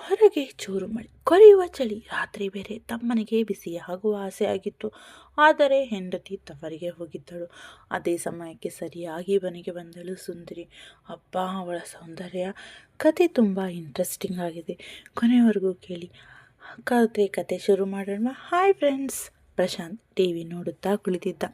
ಹೊರಗೆ ಚೂರು ಮಳೆ, ಕೊರೆಯುವ ಚಳಿ, ರಾತ್ರಿ ಬೇರೆ ತಮ್ಮನಿಗೆ ಬಿಸಿಯಾಗುವ ಆಸೆ ಆಗಿತ್ತು. ಆದರೆ ಹೆಂಡತಿ ತವರಿಗೆ ಹೋಗಿದ್ದಳು. ಅದೇ ಸಮಯಕ್ಕೆ ಸರಿಯಾಗಿ ಮನೆಗೆ ಬಂದಳು ಸುಂದರಿ. ಅಬ್ಬಾ, ಅವಳ ಸೌಂದರ್ಯ! ಕತೆ ತುಂಬ ಇಂಟ್ರೆಸ್ಟಿಂಗ್ ಆಗಿದೆ, ಕೊನೆಯವರೆಗೂ ಕೇಳಿ. ಕತೆ ಶುರು ಮಾಡೋಣ. Hi friends. ಪ್ರಶಾಂತ್ ಟಿವಿ ನೋಡುತ್ತಾ ಕುಳಿತಿದ್ದ.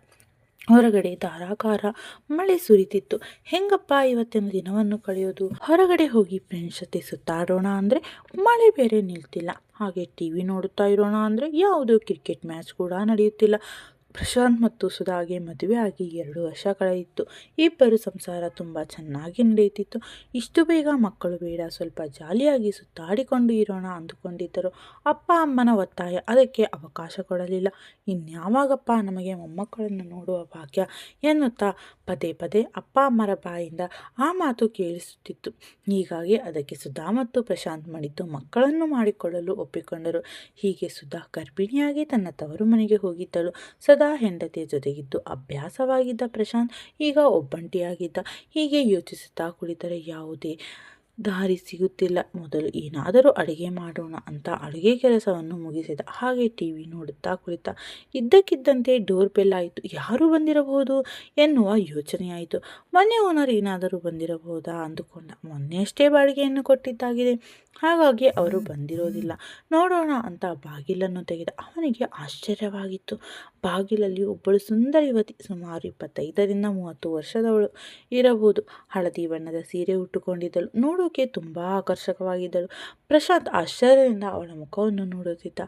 ಹೊರಗಡೆ ಧಾರಾಕಾರ ಮಳೆ ಸುರಿತಿತ್ತು. ಹೆಂಗಪ್ಪ ಇವತ್ತಿನ ದಿನವನ್ನು ಕಳೆಯೋದು? ಹೊರಗಡೆ ಹೋಗಿ ಫ್ರೆಂಡ್ಸ್ ಜೊತೆ ಸುತ್ತಾಡೋಣ ಅಂದರೆ ಮಳೆ ಬೇರೆ ನಿಲ್ತಿಲ್ಲ. ಹಾಗೆ ಟಿವಿ ನೋಡುತ್ತಾ ಇರೋಣ ಅಂದರೆ ಯಾವುದೋ ಕ್ರಿಕೆಟ್ ಮ್ಯಾಚ್ ಕೂಡ ನಡೆಯುತ್ತಿಲ್ಲ. ಪ್ರಶಾಂತ್ ಮತ್ತು ಸುಧಾಗೆ ಮದುವೆ ಆಗಿ 2 ವರ್ಷ ಕಳೆಯಿತು. ಇಬ್ಬರು ಸಂಸಾರ ತುಂಬ ಚೆನ್ನಾಗಿ ನಡೆಯುತ್ತಿತ್ತು. ಇಷ್ಟು ಬೇಗ ಮಕ್ಕಳು ಬೇಡ, ಸ್ವಲ್ಪ ಜಾಲಿಯಾಗಿ ಸುತ್ತಾಡಿಕೊಂಡು ಇರೋಣ ಅಂದುಕೊಂಡಿದ್ದರು. ಅಪ್ಪ ಅಮ್ಮನ ಒತ್ತಾಯ ಅದಕ್ಕೆ ಅವಕಾಶ ಕೊಡಲಿಲ್ಲ. ಇನ್ಯಾವಾಗಪ್ಪ ನಮಗೆ ಮೊಮ್ಮಕ್ಕಳನ್ನು ನೋಡುವ ಭಾಗ್ಯ ಎನ್ನುತ್ತಾ ಪದೇ ಪದೇ ಅಪ್ಪ ಅಮ್ಮರ ಬಾಯಿಂದ ಆ ಮಾತು ಕೇಳಿಸುತ್ತಿತ್ತು. ಹೀಗಾಗಿ ಅದಕ್ಕೆ ಸುಧಾ ಮತ್ತು ಪ್ರಶಾಂತ್ ಮಾಡಿದ್ದು ಮಕ್ಕಳನ್ನು ಮಾಡಿಕೊಳ್ಳಲು ಒಪ್ಪಿಕೊಂಡರು. ಹೀಗೆ ಸುಧಾ ಗರ್ಭಿಣಿಯಾಗಿ ತನ್ನ ತವರು ಮನೆಗೆ ಹೋಗಿದ್ದಳು. ಸದಾ ಹೆಂಡತಿಯ ಜೊತೆಗಿದ್ದು ಅಭ್ಯಾಸವಾಗಿದ್ದ ಪ್ರಶಾಂತ್ ಈಗ ಒಬ್ಬಂಟಿಯಾಗಿದ್ದ. ಹೀಗೆ ಯೋಚಿಸುತ್ತಾ ಕುಳಿತರೆ ಯಾವುದೇ ದಾರಿ ಸಿಗುತ್ತಿಲ್ಲ. ಮೊದಲು ಏನಾದರೂ ಅಡುಗೆ ಮಾಡೋಣ ಅಂತ ಅಡುಗೆ ಕೆಲಸವನ್ನು ಮುಗಿಸಿದ. ಹಾಗೆ ಟಿವಿ ನೋಡುತ್ತಾ ಕುಳಿತ. ಇದ್ದಕ್ಕಿದ್ದಂತೆ ಡೋರ್ ಬೆಲ್ ಆಯಿತು. ಯಾರು ಬಂದಿರಬಹುದು ಎನ್ನುವ ಯೋಚನೆಯಾಯಿತು. ಮನೆ ಓನರ್ ಏನಾದರೂ ಬಂದಿರಬಹುದಾ ಅಂದುಕೊಂಡ. ಮೊನ್ನೆಯಷ್ಟೇ ಬಾಡಿಗೆಯನ್ನು ಕೊಟ್ಟಿದ್ದಾಗಿದೆ, ಹಾಗಾಗಿ ಅವರು ಬಂದಿರೋದಿಲ್ಲ, ನೋಡೋಣ ಅಂತ ಬಾಗಿಲನ್ನು ತೆಗೆದ. ಅವನಿಗೆ ಆಶ್ಚರ್ಯವಾಗಿತ್ತು. ಬಾಗಿಲಲ್ಲಿ ಒಬ್ಬಳು ಸುಂದರ ಯುವತಿ, ಸುಮಾರು 25ರಿಂದ 30 ವರ್ಷದವಳು ಇರಬಹುದು. ಹಳದಿ ಬಣ್ಣದ ಸೀರೆ ಉಟ್ಟುಕೊಂಡಿದ್ದಳು. ನೋಡೋಕೆ ತುಂಬ ಆಕರ್ಷಕವಾಗಿದ್ದಳು. ಪ್ರಶಾಂತ್ ಆಶ್ಚರ್ಯದಿಂದ ಅವಳ ಮುಖವನ್ನು ನೋಡುತ್ತಿದ್ದ.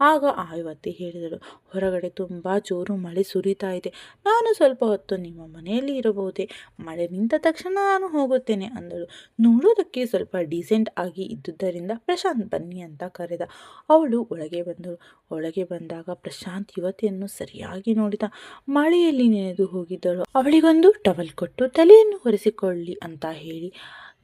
ಆಗ ಆ ಯುವತಿ ಹೇಳಿದಳು, ಹೊರಗಡೆ ತುಂಬ ಜೋರು ಮಳೆ ಸುರಿತಾ ಇದೆ, ನಾನು ಸ್ವಲ್ಪ ಹೊತ್ತು ನಿಮ್ಮ ಮನೆಯಲ್ಲಿ ಇರಬಹುದೇ? ಮಳೆ ನಿಂತ ತಕ್ಷಣ ನಾನು ಹೋಗುತ್ತೇನೆ ಅಂದಳು. ನೋಡೋದಕ್ಕೆ ಸ್ವಲ್ಪ ಡೀಸೆಂಟ್ ಆಗಿ ಇದ್ದುದರಿಂದ ಪ್ರಶಾಂತ್ ಬನ್ನಿ ಅಂತ ಕರೆದ. ಅವಳು ಒಳಗೆ ಬಂದಳು. ಒಳಗೆ ಬಂದಾಗ ಪ್ರಶಾಂತ್ ಯುವತಿಯನ್ನು ಸರಿಯಾಗಿ ನೋಡಿದ. ಮಳೆಯಲ್ಲಿ ನೆನೆದು ಹೋಗಿದ್ದಳು. ಅವಳಿಗೊಂದು ಟವಲ್ ಕೊಟ್ಟು ತಲೆಯನ್ನು ಒರೆಸಿಕೊಳ್ಳಿ ಅಂತ ಹೇಳಿ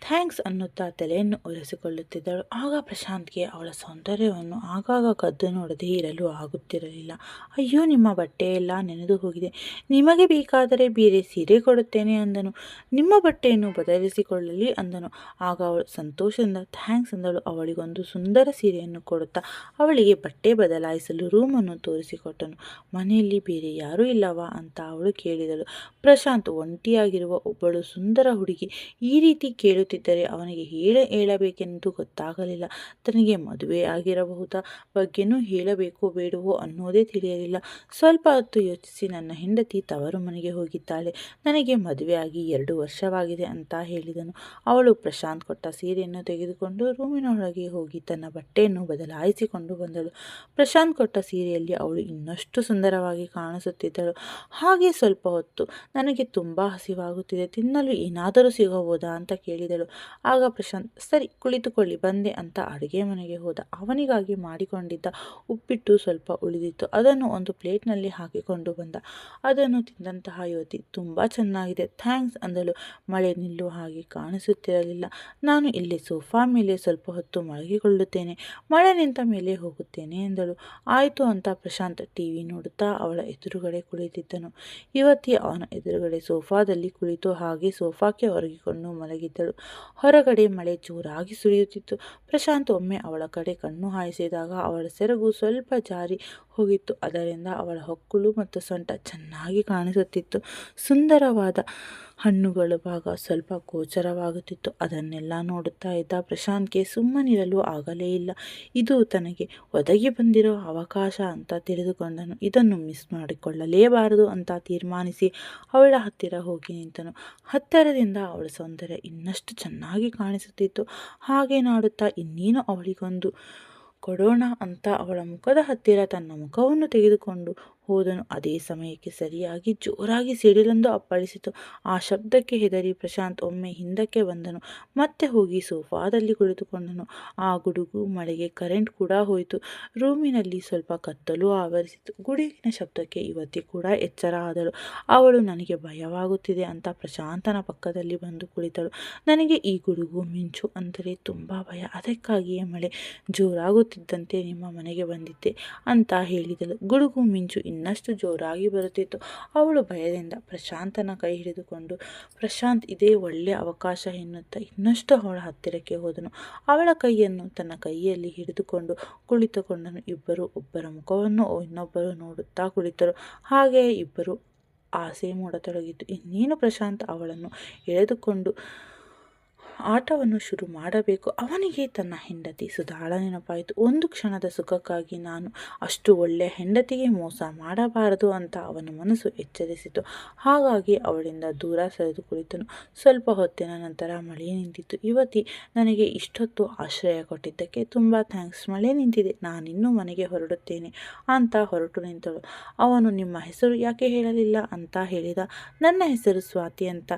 ಥ್ಯಾಂಕ್ಸ್ ಅನ್ನುತ್ತಾ ತಲೆಯನ್ನು ಒರೆಸಿಕೊಳ್ಳುತ್ತಿದ್ದಳು. ಆಗ ಪ್ರಶಾಂತ್ಗೆ ಅವಳ ಸೌಂದರ್ಯವನ್ನು ಆಗಾಗ ಕದ್ದು ನೋಡದೇ ಇರಲು ಆಗುತ್ತಿರಲಿಲ್ಲ. ಅಯ್ಯೋ, ನಿಮ್ಮ ಬಟ್ಟೆ ಎಲ್ಲ ನೆನೆದು ಹೋಗಿದೆ, ನಿಮಗೆ ಬೇಕಾದರೆ ಬೇರೆ ಸೀರೆ ಕೊಡುತ್ತೇನೆ ಅಂದನು. ನಿಮ್ಮ ಬಟ್ಟೆಯನ್ನು ಬದಲಿಸಿಕೊಳ್ಳಲಿ ಅಂದನು. ಆಗ ಅವಳು ಸಂತೋಷದಿಂದ ಥ್ಯಾಂಕ್ಸ್ ಅಂದಳು. ಅವಳಿಗೊಂದು ಸುಂದರ ಸೀರೆಯನ್ನು ಕೊಡುತ್ತಾ ಅವಳಿಗೆ ಬಟ್ಟೆ ಬದಲಾಯಿಸಲು ರೂಮನ್ನು ತೋರಿಸಿಕೊಟ್ಟನು. ಮನೆಯಲ್ಲಿ ಬೇರೆ ಯಾರೂ ಇಲ್ಲವಾ ಅಂತ ಅವಳು ಕೇಳಿದಳು. ಪ್ರಶಾಂತ್ ಒಂಟಿಯಾಗಿರುವ ಒಬ್ಬಳು ಸುಂದರ ಹುಡುಗಿ ಈ ರೀತಿ ಕೇಳುತ್ತಿದ್ದರೆ ಅವನಿಗೆ ಹೇಳಬೇಕೆಂದು ಗೊತ್ತಾಗಲಿಲ್ಲ. ತನಗೆ ಮದುವೆ ಆಗಿರಬಹುದಾ ಬಗ್ಗೆನೂ ಹೇಳಬೇಕೋ ಬೇಡವೋ ಅನ್ನೋದೇ ತಿಳಿಯಲಿಲ್ಲ. ಸ್ವಲ್ಪ ಹೊತ್ತು ಯೋಚಿಸಿ ನನ್ನ ಹೆಂಡತಿ ತವರು ಮನೆಗೆ ಹೋಗಿದ್ದಾಳೆ, ನನಗೆ ಮದುವೆ ಆಗಿ 2 ವರ್ಷವಾಗಿದೆ ಅಂತ ಹೇಳಿದನು. ಅವಳು ಪ್ರಶಾಂತ್ ಕೊಟ್ಟ ಸೀರೆಯನ್ನು ತೆಗೆದುಕೊಂಡು ರೂಮಿನೊಳಗೆ ಹೋಗಿ ತನ್ನ ಬಟ್ಟೆಯನ್ನು ಬದಲಾಯಿಸಿಕೊಂಡು ಬಂದಳು. ಪ್ರಶಾಂತ್ ಕೊಟ್ಟ ಸೀರೆಯಲ್ಲಿ ಅವಳು ಇನ್ನಷ್ಟು ಸುಂದರವಾಗಿ ಕಾಣಿಸುತ್ತಿದ್ದಳು. ಹಾಗೆ ಸ್ವಲ್ಪ ಹೊತ್ತು ನನಗೆ ತುಂಬ ಹಸಿವಾಗುತ್ತಿದೆ, ತಿನ್ನಲು ಏನಾದರೂ ಸಿಗಬಹುದಾ ಅಂತ ಕೇಳಿದಳು. ಆಗ ಪ್ರಶಾಂತ್ ಸರಿ ಕುಳಿತುಕೊಳ್ಳಿ ಬಂದೆ ಅಂತ ಅಡುಗೆ ಮನೆಗೆ ಹೋದ. ಅವನಿಗಾಗಿ ಮಾಡಿಕೊಂಡಿದ್ದ ಉಪ್ಪಿಟ್ಟು ಸ್ವಲ್ಪ ಉಳಿದಿತ್ತು. ಅದನ್ನು ಒಂದು ಪ್ಲೇಟ್ನಲ್ಲಿ ಹಾಕಿಕೊಂಡು ಬಂದ. ಅದನ್ನು ತಿಂದಂತಹ ಯುವತಿ ತುಂಬ ಚೆನ್ನಾಗಿದೆ ಥ್ಯಾಂಕ್ಸ್ ಅಂದಳು. ಮಳೆ ನಿಲ್ಲುವ ಹಾಗೆ ಕಾಣಿಸುತ್ತಿರಲಿಲ್ಲ. ನಾನು ಇಲ್ಲಿ ಸೋಫಾ ಮೇಲೆ ಸ್ವಲ್ಪ ಹೊತ್ತು ಮಲಗಿಕೊಳ್ಳುತ್ತೇನೆ, ಮಳೆ ನಿಂತ ಮೇಲೆ ಹೋಗುತ್ತೇನೆ ಎಂದಳು. ಆಯಿತು ಅಂತ ಪ್ರಶಾಂತ್ ಟಿವಿ ನೋಡುತ್ತಾ ಅವಳ ಎದುರುಗಡೆ ಕುಳಿತಿದ್ದನು. ಯುವತಿ ಅವನ ಎದುರುಗಡೆ ಸೋಫಾದಲ್ಲಿ ಕುಳಿತು ಹಾಗೆ ಸೋಫಾಕ್ಕೆ ಒರಗಿಕೊಂಡು ಮಲಗಿದ್ದಳು. ಹೊರಗಡೆ ಮಳೆ ಜೋರಾಗಿ ಸುರಿಯುತ್ತಿತ್ತು. ಪ್ರಶಾಂತ್ ಒಮ್ಮೆ ಅವಳ ಕಡೆ ಕಣ್ಣು ಹಾಯಿಸಿದಾಗ ಅವಳ ಸೆರಗು ಸ್ವಲ್ಪ ಜಾರಿ ಹೋಗಿತ್ತು. ಅದರಿಂದ ಅವಳ ಹೊಕ್ಕುಳು ಮತ್ತು ಸೊಂಟ ಚೆನ್ನಾಗಿ ಕಾಣಿಸುತ್ತಿತ್ತು. ಸುಂದರವಾದ ಹಣ್ಣುಗಳ ಭಾಗ ಸ್ವಲ್ಪ ಗೋಚರವಾಗುತ್ತಿತ್ತು. ಅದನ್ನೆಲ್ಲ ನೋಡುತ್ತಾ ಇದ್ದ ಪ್ರಶಾಂತ್ಗೆ ಸುಮ್ಮನಿರಲು ಆಗಲೇ ಇಲ್ಲ. ಇದು ತನಗೆ ಒದಗಿ ಬಂದಿರೋ ಅವಕಾಶ ಅಂತ ತಿಳಿದುಕೊಂಡನು. ಇದನ್ನು ಮಿಸ್ ಮಾಡಿಕೊಳ್ಳಲೇಬಾರದು ಅಂತ ತೀರ್ಮಾನಿಸಿ ಅವಳ ಹತ್ತಿರ ಹೋಗಿ ನಿಂತನು. ಹತ್ತಿರದಿಂದ ಅವಳ ಸೌಂದರ್ಯ ಇನ್ನಷ್ಟು ಚೆನ್ನಾಗಿ ಕಾಣಿಸುತ್ತಿತ್ತು. ಹಾಗೆ ನಾಡುತ್ತಾ ಇನ್ನೇನು ಅವಳಿಗೊಂದು ಕೊಡೋಣ ಅಂತ ಅವಳ ಮುಖದ ಹತ್ತಿರ ತನ್ನ ಮುಖವನ್ನು ತೆಗೆದುಕೊಂಡು ಹೋದನು. ಅದೇ ಸಮಯಕ್ಕೆ ಸರಿಯಾಗಿ ಜೋರಾಗಿ ಸಿಡಿಲೊಂದು ಅಪ್ಪಳಿಸಿತು. ಆ ಶಬ್ದಕ್ಕೆ ಹೆದರಿ ಪ್ರಶಾಂತ್ ಒಮ್ಮೆ ಹಿಂದಕ್ಕೆ ಬಂದನು. ಮತ್ತೆ ಹೋಗಿ ಸೋಫಾದಲ್ಲಿ ಕುಳಿತುಕೊಂಡನು. ಆ ಗುಡುಗು ಮಳೆಗೆ ಕರೆಂಟ್ ಕೂಡ ಹೋಯಿತು. ರೂಮಿನಲ್ಲಿ ಸ್ವಲ್ಪ ಕತ್ತಲು ಆವರಿಸಿತು. ಗುಡುಗಿನ ಶಬ್ದಕ್ಕೆ ಯುವತಿ ಕೂಡ ಎಚ್ಚರ ಆದಳು. ಅವಳು ನನಗೆ ಭಯವಾಗುತ್ತಿದೆ ಅಂತ ಪ್ರಶಾಂತನ ಪಕ್ಕದಲ್ಲಿ ಬಂದು ಕುಳಿತಳು. ನನಗೆ ಈ ಗುಡುಗು ಮಿಂಚು ಅಂದರೆ ತುಂಬ ಭಯ, ಅದಕ್ಕಾಗಿಯೇ ಮಳೆ ಜೋರಾಗುತ್ತಿದ್ದಂತೆ ನಿಮ್ಮ ಮನೆಗೆ ಬಂದಿದ್ದೆ ಅಂತ ಹೇಳಿದಳು. ಗುಡುಗು ಮಿಂಚು ಇನ್ನಷ್ಟು ಜೋರಾಗಿ ಬರುತ್ತಿತ್ತು. ಅವಳು ಭಯದಿಂದ ಪ್ರಶಾಂತನ ಕೈ ಹಿಡಿದುಕೊಂಡು, ಪ್ರಶಾಂತ್ ಇದೇ ಒಳ್ಳೆಯ ಅವಕಾಶ ಎನ್ನುತ್ತಾ ಇನ್ನಷ್ಟು ಅವಳ ಹತ್ತಿರಕ್ಕೆ ಹೋದನು. ಅವಳ ಕೈಯನ್ನು ತನ್ನ ಕೈಯಲ್ಲಿ ಹಿಡಿದುಕೊಂಡು ಕುಳಿತುಕೊಂಡನು. ಇಬ್ಬರು ಒಬ್ಬರ ಮುಖವನ್ನು ಇನ್ನೊಬ್ಬರು ನೋಡುತ್ತಾ ಕುಳಿತರು. ಹಾಗೆಯೇ ಇಬ್ಬರು ಆಸೆ ಮೂಡತೊಡಗಿತು. ಇನ್ನೇನು ಪ್ರಶಾಂತ್ ಅವಳನ್ನು ಎಳೆದುಕೊಂಡು ಆಟವನ್ನು ಶುರು ಮಾಡಬೇಕು. ಅವನಿಗೆ ತನ್ನ ಹೆಂಡತಿ ಸುಧಾಳ ನೆನಪಾಯಿತು. ಒಂದು ಕ್ಷಣದ ಸುಖಕ್ಕಾಗಿ ನಾನು ಅಷ್ಟು ಒಳ್ಳೆಯ ಹೆಂಡತಿಗೆ ಮೋಸ ಮಾಡಬಾರದು ಅಂತ ಅವನ ಮನಸ್ಸು ಎಚ್ಚರಿಸಿತು. ಹಾಗಾಗಿ ಅವಳಿಂದ ದೂರ ಸರಿದು ಕುಳಿತನು. ಸ್ವಲ್ಪ ಹೊತ್ತಿನ ನಂತರ ಮಳೆ ನಿಂತಿತು. ಯುವತಿ, ನನಗೆ ಇಷ್ಟೊತ್ತು ಆಶ್ರಯ ಕೊಟ್ಟಿದ್ದಕ್ಕೆ ತುಂಬ ಥ್ಯಾಂಕ್ಸ್. ಮಳೆ ನಿಂತಿದೆ, ನಾನಿನ್ನೂ ಮನೆಗೆ ಹೊರಡುತ್ತೇನೆ ಅಂತ ಹೊರಟು ನಿಂತಳು. ಅವನು, ನಿಮ್ಮ ಹೆಸರು ಯಾಕೆ ಹೇಳಲಿಲ್ಲ ಅಂತ ಹೇಳಿದ. ನನ್ನ ಹೆಸರು ಸ್ವಾತಿ ಅಂತ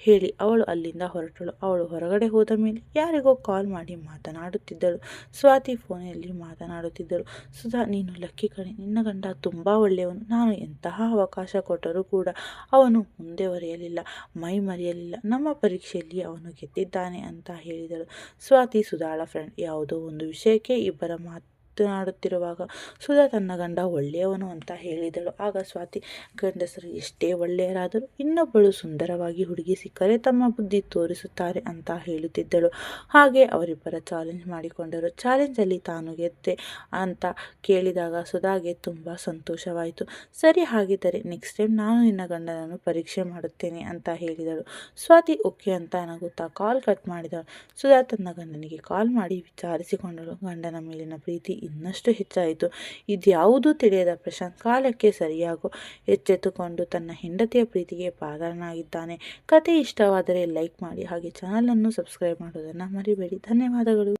ಹೇಳಿ ಅವಳು ಅಲ್ಲಿಂದ ಹೊರಟಳು. ಅವಳು ಹೊರಗಡೆ ಹೋದ ಮೇಲೆ ಯಾರಿಗೋ ಕಾಲ್ ಮಾಡಿ ಮಾತನಾಡುತ್ತಿದ್ದಳು. ಸ್ವಾತಿ ಫೋನಲ್ಲಿ ಮಾತನಾಡುತ್ತಿದ್ದಳು. ಸುಧಾ, ನೀನು ಲಕ್ಕಿ ಕಣೆ, ನಿನ್ನ ಗಂಡ ತುಂಬ ಒಳ್ಳೆಯವನು. ನಾನು ಎಂತಹ ಅವಕಾಶ ಕೊಟ್ಟರೂ ಕೂಡ ಅವನು ಮುಂದೆವರಿಯಲಿಲ್ಲ, ಮೈ ಮರೆಯಲಿಲ್ಲ. ನಮ್ಮ ಪರೀಕ್ಷೆಯಲ್ಲಿ ಅವನು ಗೆದ್ದಿದ್ದಾನೆ ಅಂತ ಹೇಳಿದಳು. ಸ್ವಾತಿ ಸುಧಾಳ ಫ್ರೆಂಡ್. ಯಾವುದೋ ಒಂದು ವಿಷಯಕ್ಕೆ ಇಬ್ಬರ ಮಾತನಾಡುತ್ತಿರುವಾಗ ಸುಧಾ ತನ್ನ ಗಂಡ ಒಳ್ಳೆಯವನು ಅಂತ ಹೇಳಿದಳು. ಆಗ ಸ್ವಾತಿ, ಗಂಡಸರು ಎಷ್ಟೇ ಒಳ್ಳೆಯರಾದರೂ ಇನ್ನೊಬ್ಬಳು ಸುಂದರವಾಗಿ ಹುಡುಗಿ ಸಿಕ್ಕರೆ ತಮ್ಮ ಬುದ್ಧಿ ತೋರಿಸುತ್ತಾರೆ ಅಂತ ಹೇಳುತ್ತಿದ್ದಳು. ಹಾಗೆ ಅವರಿಬ್ಬರ ಚಾಲೆಂಜ್ ಮಾಡಿಕೊಂಡರು. ಚಾಲೆಂಜಲ್ಲಿ ತಾನು ಗೆದ್ದೆ ಅಂತ ಕೇಳಿದಾಗ ಸುಧಾಗೆ ತುಂಬ ಸಂತೋಷವಾಯಿತು. ಸರಿ, ಹಾಗಿದ್ದರೆ ನೆಕ್ಸ್ಟ್ ಟೈಮ್ ನಾನು ನಿನ್ನ ಗಂಡನನ್ನು ಪರೀಕ್ಷೆ ಮಾಡುತ್ತೇನೆ ಅಂತ ಹೇಳಿದಳು. ಸ್ವಾತಿ ಓಕೆ ಅಂತ ನಗುತ್ತಾ ಕಾಲ್ ಕಟ್ ಮಾಡಿದಳು. ಸುಧಾ ತನ್ನ ಗಂಡನಿಗೆ ಕಾಲ್ ಮಾಡಿ ವಿಚಾರಿಸಿಕೊಂಡಳು. ಗಂಡನ ಮೇಲಿನ ಪ್ರೀತಿ ಇನ್ನಷ್ಟು ಹೆಚ್ಚಾಯಿತು. ಇದ್ಯಾವುದೂ ತಿಳಿಯದ ಪ್ರಶಾಂತ್ ಕಾಲಕ್ಕೆ ಸರಿಯಾಗೋ ಎಚ್ಚೆತ್ತುಕೊಂಡು ತನ್ನ ಹೆಂಡತಿಯ ಪ್ರೀತಿಗೆ ಪಾತ್ರನಾಗಿದ್ದಾನೆ. ಕತೆ ಇಷ್ಟವಾದರೆ ಲೈಕ್ ಮಾಡಿ, ಹಾಗೆ ಚಾನಲನ್ನು ಸಬ್ಸ್ಕ್ರೈಬ್ ಮಾಡೋದನ್ನು ಮರಿಬೇಡಿ. ಧನ್ಯವಾದಗಳು.